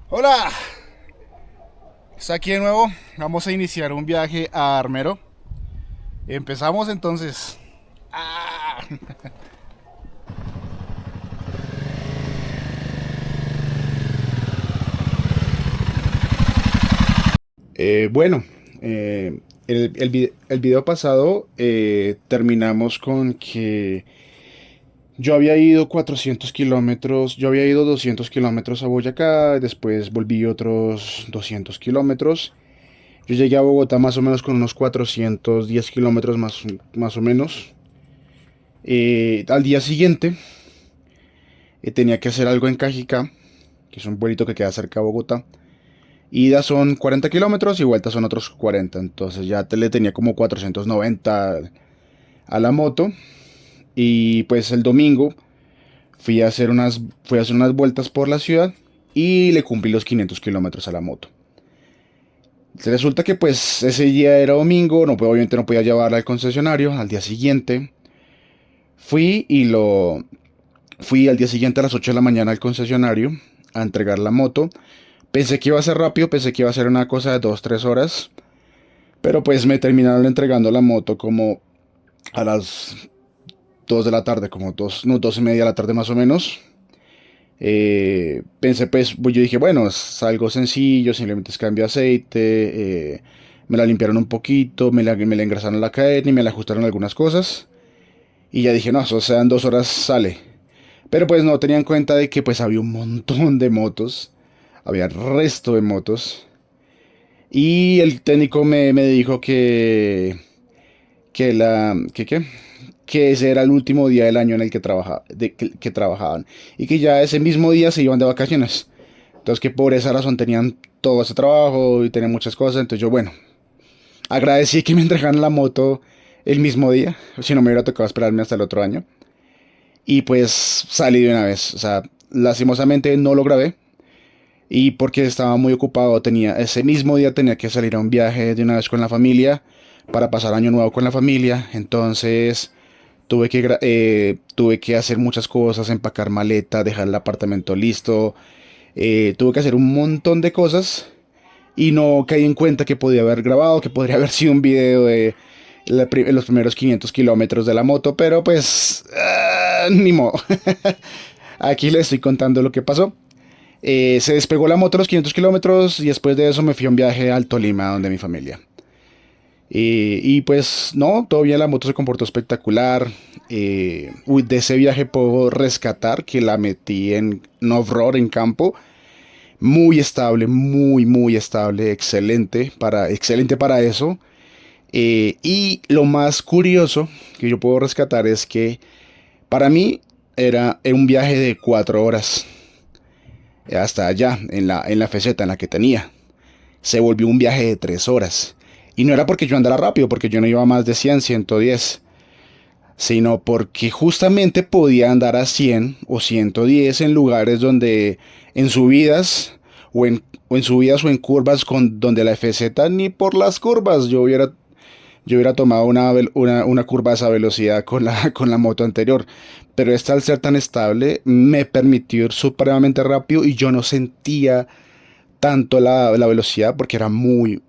Hola, está aquí de nuevo. Vamos a iniciar un viaje a Armero. Empezamos entonces. Ah. Bueno, el video pasado terminamos con que yo había ido 400 kilómetros, yo había ido 200 kilómetros a Boyacá, después volví otros 200 kilómetros. Yo llegué a Bogotá más o menos con unos 410 kilómetros más o menos. Al día siguiente tenía que hacer algo en Cajicá, que es un pueblito que queda cerca de Bogotá. Ida son 40 kilómetros y vuelta son otros 40. Entonces ya le tenía como 490 a la moto. Y pues el domingo fui a hacer unas vueltas por la ciudad y le cumplí los 500 kilómetros a la moto. Resulta que pues ese día era domingo, no, obviamente no podía llevarla al concesionario. Al día siguiente fui y lo fui al día siguiente a las 8 de la mañana al concesionario a entregar la moto. Pensé que iba a ser rápido, pensé que iba a ser una cosa de 2 3 horas, pero pues me terminaron entregando la moto como a las 2 de la tarde, como 2, no, 2:30 de la tarde más o menos. Pensé pues, yo dije, bueno, es algo sencillo, simplemente es cambio de aceite, me la limpiaron un poquito, me la engrasaron la cadena y me la ajustaron algunas cosas. Y ya dije, no, eso sea en 2 horas sale. Pero pues no tenía en cuenta de que pues había un montón de motos, había resto de motos. Y el técnico me dijo que ese era el último día del año en el que, que trabajaban. Y que ya ese mismo día se iban de vacaciones. Entonces que por esa razón tenían todo ese trabajo y tenían muchas cosas. Entonces yo, bueno, agradecí que me entregaran la moto el mismo día. Si no me hubiera tocado esperarme hasta el otro año. Y pues salí de una vez. O sea, lastimosamente no lo grabé. Y porque estaba muy ocupado, ese mismo día tenía que salir a un viaje de una vez con la familia para pasar año nuevo con la familia. Entonces tuve que hacer muchas cosas, empacar maleta, dejar el apartamento listo. Tuve que hacer un montón de cosas y no caí en cuenta que podía haber grabado, que podría haber sido un video de los primeros 500 kilómetros de la moto, pero pues ni modo. Aquí les estoy contando lo que pasó. Se despegó la moto a los 500 kilómetros y después de eso me fui a un viaje al Tolima, donde mi familia. Y pues no, todavía la moto se comportó espectacular. De ese viaje puedo rescatar que la metí en off-road, en campo. Muy estable, muy estable, excelente para eso. Y lo más curioso que yo puedo rescatar es que para mí era un viaje de 4 horas hasta allá, en la FZ en la que tenía. Se volvió un viaje de 3 horas. Y no era porque yo andara rápido, porque yo no iba a más de 100, 110, sino porque justamente podía andar a 100 o 110 en lugares donde en subidas o en subidas o en curvas donde la FZ ni por las curvas yo hubiera tomado una curva a esa velocidad con con la moto anterior. Pero esta, al ser tan estable, me permitió ir supremamente rápido y yo no sentía tanto la velocidad porque era muy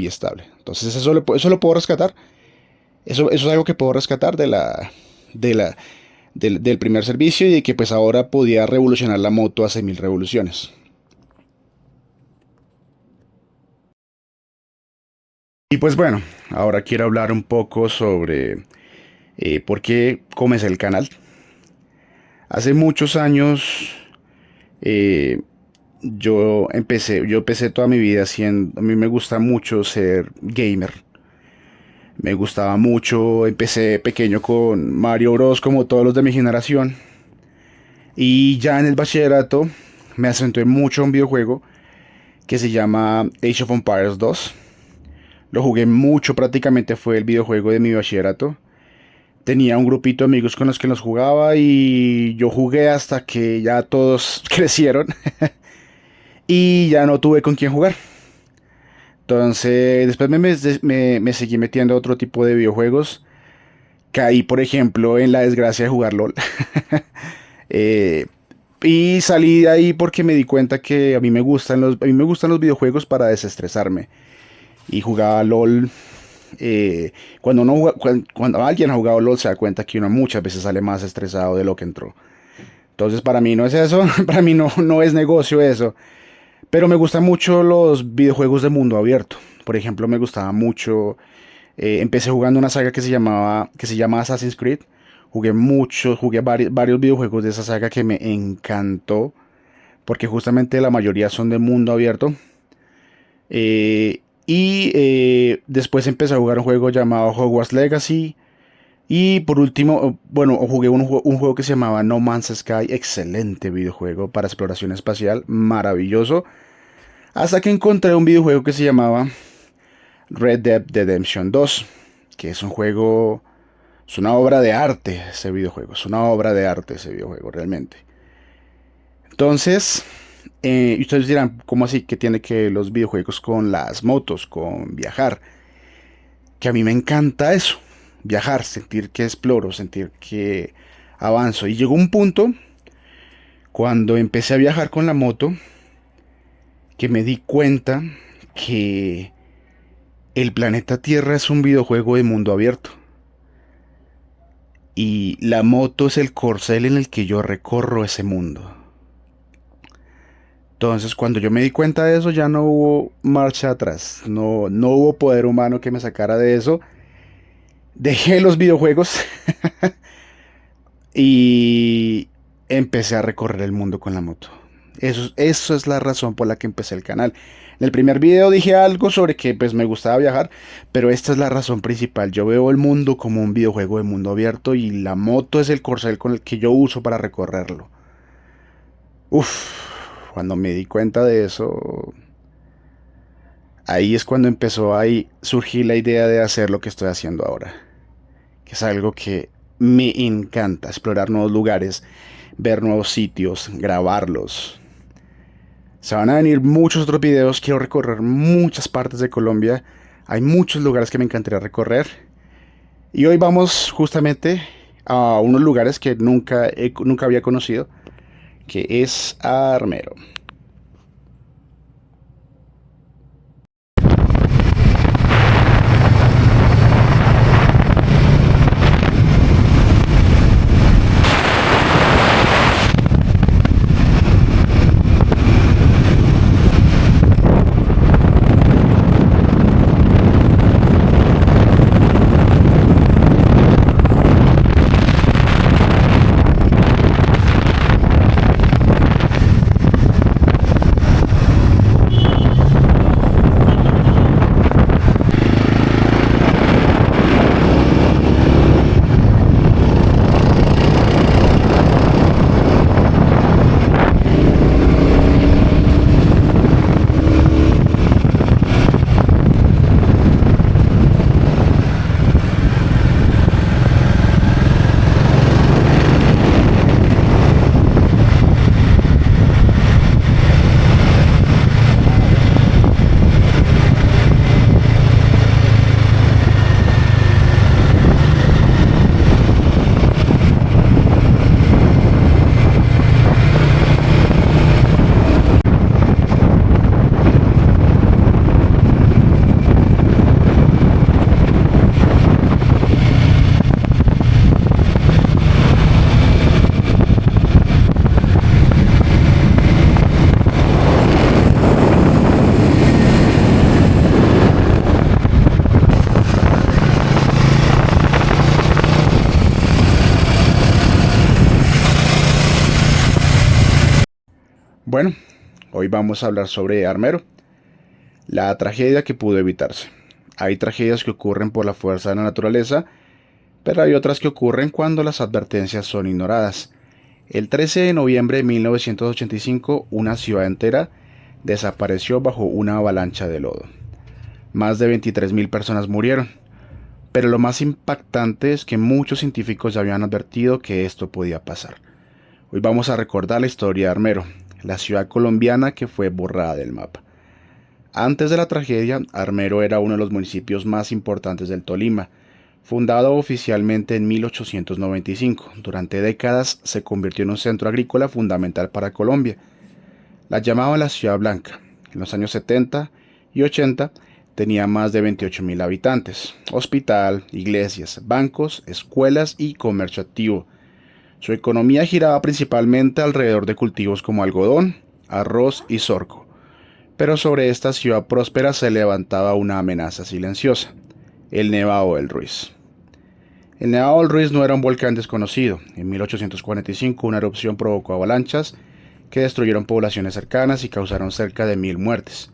estable. Entonces eso lo puedo rescatar. Eso es algo que puedo rescatar de del primer servicio y de que pues ahora podía revolucionar la moto a 6.000 revoluciones. Y pues bueno, ahora quiero hablar un poco sobre por qué comes el canal. Hace muchos años eh, yo empecé toda mi vida siendo, a mí me gusta mucho ser gamer. Me gustaba mucho, empecé pequeño con Mario Bros como todos los de mi generación. Y ya en el bachillerato me acentué mucho en un videojuego que se llama Age of Empires 2. Lo jugué mucho, prácticamente fue el videojuego de mi bachillerato. Tenía un grupito de amigos con los que los jugaba y yo jugué hasta que ya todos crecieron y ya no tuve con quién jugar. Entonces, después me seguí metiendo a otro tipo de videojuegos. Caí, por ejemplo, en la desgracia de jugar LOL. Y salí de ahí porque me di cuenta que a mí me gustan los videojuegos para desestresarme. Y jugaba LOL. Cuando alguien ha jugado LOL se da cuenta que uno muchas veces sale más estresado de lo que entró. Entonces para mí no es eso, para mí no es negocio eso. Pero me gustan mucho los videojuegos de mundo abierto. Por ejemplo, me gustaba mucho. Empecé jugando una saga que se llama Assassin's Creed. Jugué varios videojuegos de esa saga que me encantó. Porque justamente la mayoría son de mundo abierto. Después empecé a jugar un juego llamado Hogwarts Legacy. Y por último, bueno, jugué un juego que se llamaba No Man's Sky. Excelente videojuego para exploración espacial. Maravilloso. Hasta que encontré un videojuego que se llamaba Red Dead Redemption 2. Que es un juego. Es una obra de arte ese videojuego. Es una obra de arte ese videojuego, realmente. Entonces, y ustedes dirán, ¿cómo así? ¿Qué tiene que ver los videojuegos con las motos, con viajar? Que a mí me encanta eso, viajar, sentir que exploro, sentir que avanzo. Y llegó un punto, cuando empecé a viajar con la moto, que me di cuenta que el planeta Tierra es un videojuego de mundo abierto. Y la moto es el corcel en el que yo recorro ese mundo. Entonces, cuando yo me di cuenta de eso, ya no hubo marcha atrás. No hubo poder humano que me sacara de eso. Dejé los videojuegos y empecé a recorrer el mundo con la moto. Eso es la razón por la que empecé el canal. En el primer video dije algo sobre que pues me gustaba viajar, pero esta es la razón principal. Yo veo el mundo como un videojuego de mundo abierto y la moto es el corcel con el que yo uso para recorrerlo. Uf, cuando me di cuenta de eso, ahí es cuando empezó a surgir la idea de hacer lo que estoy haciendo ahora, que es algo que me encanta, explorar nuevos lugares, ver nuevos sitios, grabarlos. Se van a venir muchos otros videos, quiero recorrer muchas partes de Colombia, hay muchos lugares que me encantaría recorrer. Y hoy vamos justamente a unos lugares que nunca había conocido, que es Armero. Bueno, hoy vamos a hablar sobre Armero, la tragedia que pudo evitarse. Hay tragedias que ocurren por la fuerza de la naturaleza, pero hay otras que ocurren cuando las advertencias son ignoradas. El 13 de noviembre de 1985, una ciudad entera desapareció bajo una avalancha de lodo. Más de 23.000 personas murieron, pero lo más impactante es que muchos científicos ya habían advertido que esto podía pasar. Hoy vamos a recordar la historia de Armero, la ciudad colombiana que fue borrada del mapa. Antes de la tragedia, Armero era uno de los municipios más importantes del Tolima. Fundado oficialmente en 1895, durante décadas se convirtió en un centro agrícola fundamental para Colombia. La llamaban la Ciudad Blanca. En los años 70 y 80 tenía más de 28.000 habitantes, hospital, iglesias, bancos, escuelas y comercio activo. Su economía giraba principalmente alrededor de cultivos como algodón, arroz y sorgo. Pero sobre esta ciudad próspera se levantaba una amenaza silenciosa: el Nevado del Ruiz. El Nevado del Ruiz no era un volcán desconocido. En 1845 una erupción provocó avalanchas que destruyeron poblaciones cercanas y causaron cerca de 1.000 muertes.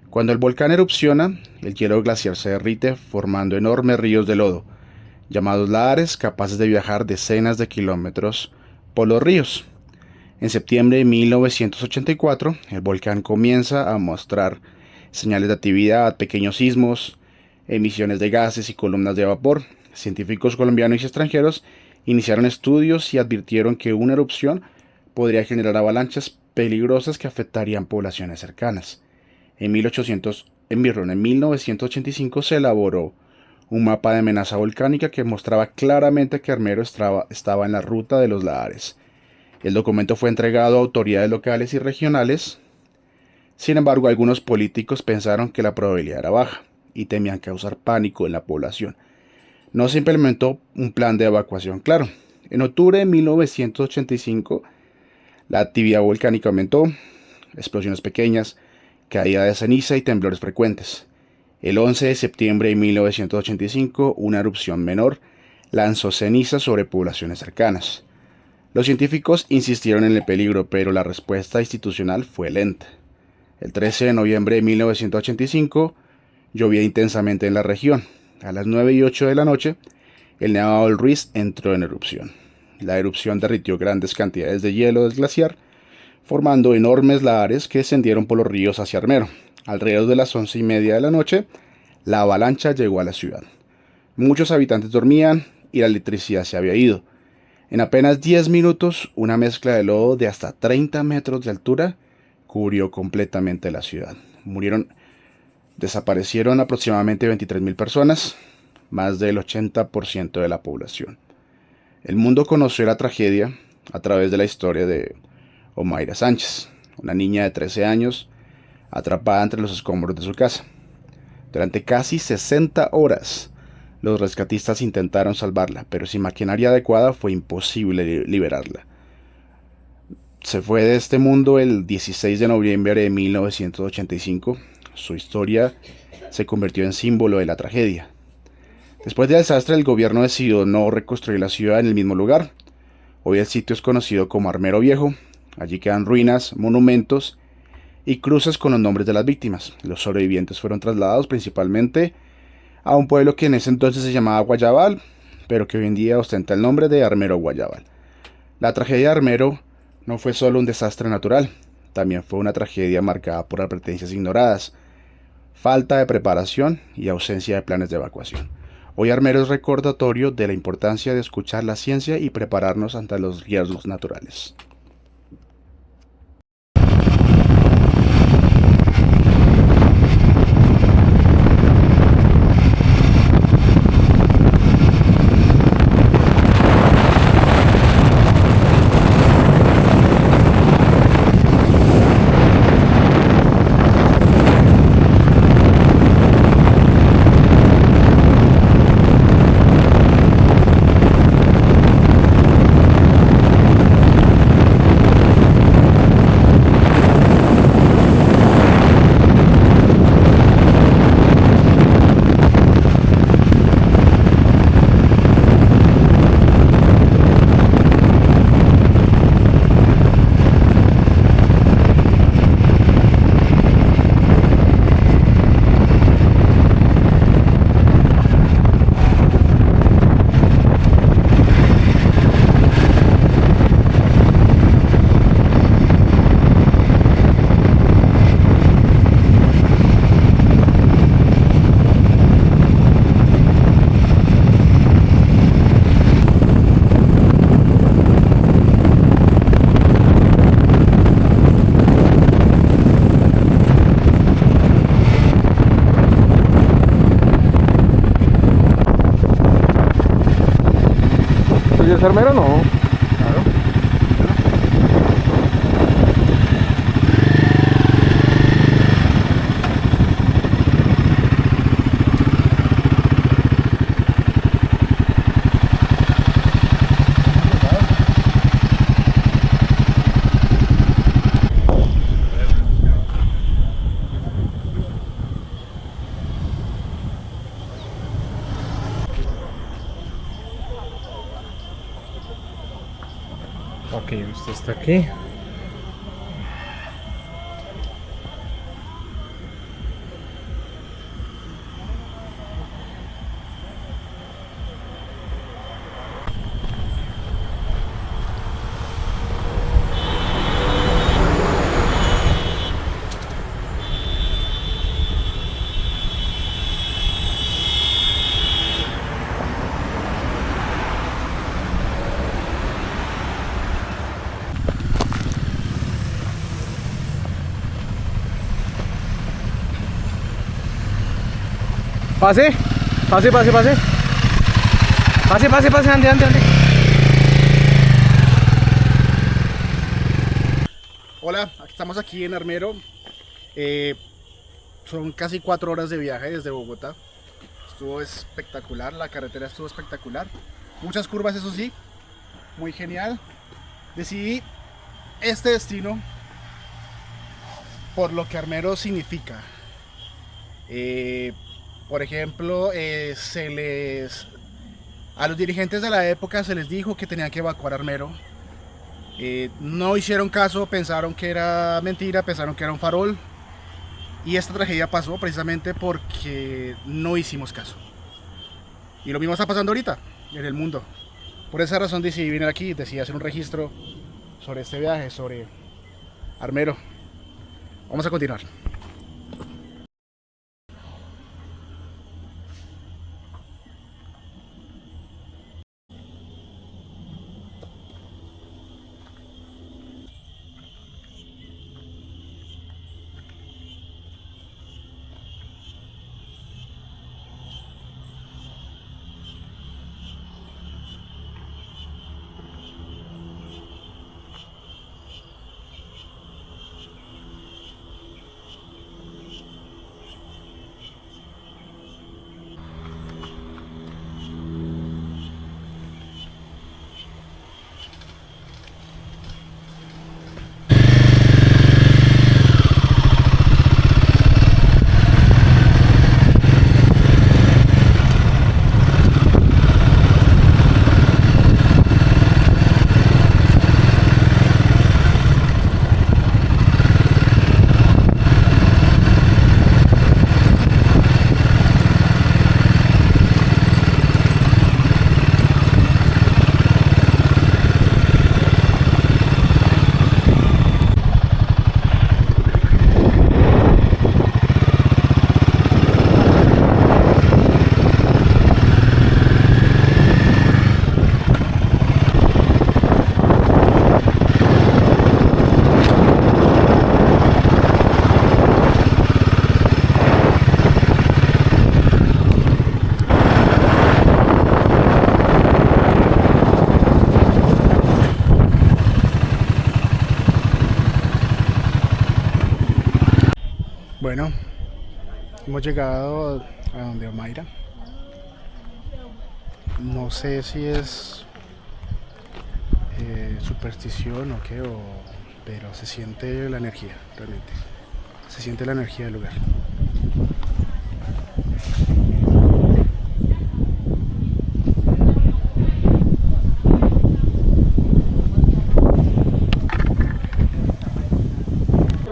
Cuando el volcán erupciona, el hielo glaciar se derrite formando enormes ríos de lodo, llamados lahares, capaces de viajar decenas de kilómetros por los ríos. En septiembre de 1984, el volcán comienza a mostrar señales de actividad, pequeños sismos, emisiones de gases y columnas de vapor. Científicos colombianos y extranjeros iniciaron estudios y advirtieron que una erupción podría generar avalanchas peligrosas que afectarían poblaciones cercanas. En 1985 se elaboró un mapa de amenaza volcánica que mostraba claramente que Armero estaba en la ruta de los lahares. El documento fue entregado a autoridades locales y regionales. Sin embargo, algunos políticos pensaron que la probabilidad era baja y temían causar pánico en la población. No se implementó un plan de evacuación claro. En octubre de 1985, la actividad volcánica aumentó, explosiones pequeñas, caída de ceniza y temblores frecuentes. El 11 de septiembre de 1985, una erupción menor lanzó ceniza sobre poblaciones cercanas. Los científicos insistieron en el peligro, pero la respuesta institucional fue lenta. El 13 de noviembre de 1985, llovía intensamente en la región. A las 9:08 de la noche, el Nevado del Ruiz entró en erupción. La erupción derritió grandes cantidades de hielo del glaciar, formando enormes lahares que descendieron por los ríos hacia Armero. Alrededor de las 11:30 de la noche, la avalancha llegó a la ciudad. Muchos habitantes dormían y la electricidad se había ido. En apenas 10 minutos, una mezcla de lodo de hasta 30 metros de altura cubrió completamente la ciudad. Desaparecieron aproximadamente 23.000 personas, más del 80% de la población. El mundo conoció la tragedia a través de la historia de Omaira Sánchez, una niña de 13 años atrapada entre los escombros de su casa. Durante casi 60 horas, los rescatistas intentaron salvarla, pero sin maquinaria adecuada fue imposible liberarla. Se fue de este mundo el 16 de noviembre de 1985. Su historia se convirtió en símbolo de la tragedia. Después del desastre, el gobierno decidió no reconstruir la ciudad en el mismo lugar. Hoy el sitio es conocido como Armero Viejo. Allí quedan ruinas, monumentos y cruces con los nombres de las víctimas. Los sobrevivientes fueron trasladados principalmente a un pueblo que en ese entonces se llamaba Guayabal, pero que hoy en día ostenta el nombre de Armero Guayabal. La tragedia de Armero no fue solo un desastre natural, también fue una tragedia marcada por advertencias ignoradas, falta de preparación y ausencia de planes de evacuación. Hoy Armero es recordatorio de la importancia de escuchar la ciencia y prepararnos ante los riesgos naturales. es armero? No. Claro. Ok, usted está aquí. Pase, pase, pase, pase. Pase, pase, pase, ande, ande, ande. Hola, estamos aquí en Armero. Son casi 4 horas de viaje desde Bogotá. Estuvo espectacular, la carretera estuvo espectacular. Muchas curvas, eso sí, muy genial. Decidí este destino por lo que Armero significa. Por ejemplo, a los dirigentes de la época se les dijo que tenían que evacuar Armero. No hicieron caso, pensaron que era mentira, pensaron que era un farol. Y esta tragedia pasó precisamente porque no hicimos caso. Y lo mismo está pasando ahorita en el mundo. Por esa razón decidí venir aquí, decidí hacer un registro sobre este viaje, sobre Armero. Vamos a continuar. Bueno, hemos llegado a donde Omaira. No sé si es superstición o qué, pero se siente la energía, realmente. Se siente la energía del lugar.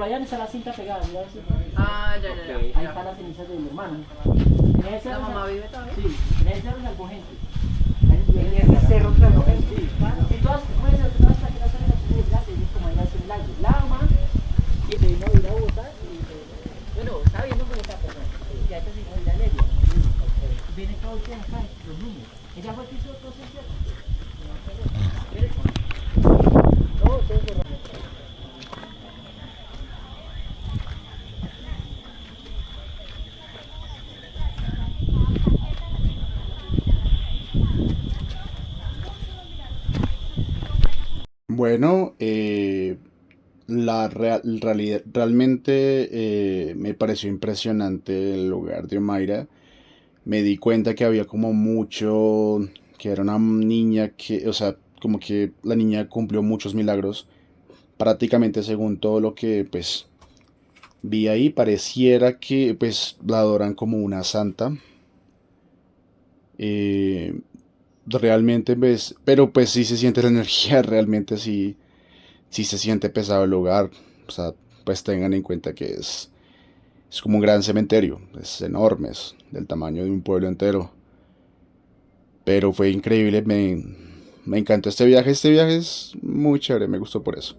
Allá está la cinta pegada, mira eso. Ah, ya, ya, ya. Ahí están las cenizas de mi hermano. En ese ¿La cerro mamá vive todavía? Sí, en ese cerro salvó gente. En ese cerro salvó gente. Sí, en todas, bueno, todas las que no salen las ciudades grandes, como allá en el lago. La mamá, y se vino a ir a Bogotá, y bueno, está viendo Bogotá, pero ya te vino a ir a Leria. Vienen todos los acá, los niños. Ella fue que hizo otro centro. No, ustedes se rompen. Bueno, realmente me pareció impresionante el lugar de Omaira. Me di cuenta que había como mucho, que era una niña que, o sea, como que la niña cumplió muchos milagros, prácticamente según todo lo que pues vi ahí, pareciera que pues la adoran como una santa. Eh, Realmente pues, pero pues sí se siente la energía, realmente sí, sí se siente pesado el lugar. O sea, pues tengan en cuenta que es como un gran cementerio, es enorme, es del tamaño de un pueblo entero. Pero fue increíble, me encantó este viaje es muy chévere, me gustó por eso.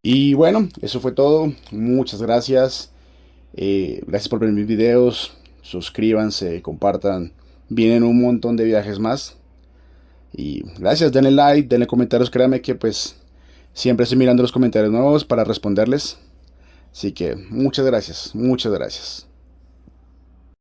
Y bueno, eso fue todo. Muchas gracias. Gracias por ver mis videos. Suscríbanse, compartan. Vienen un montón de viajes más. Y gracias, denle like, denle comentarios. Créanme que pues siempre estoy mirando los comentarios nuevos para responderles. Así que muchas gracias, muchas gracias.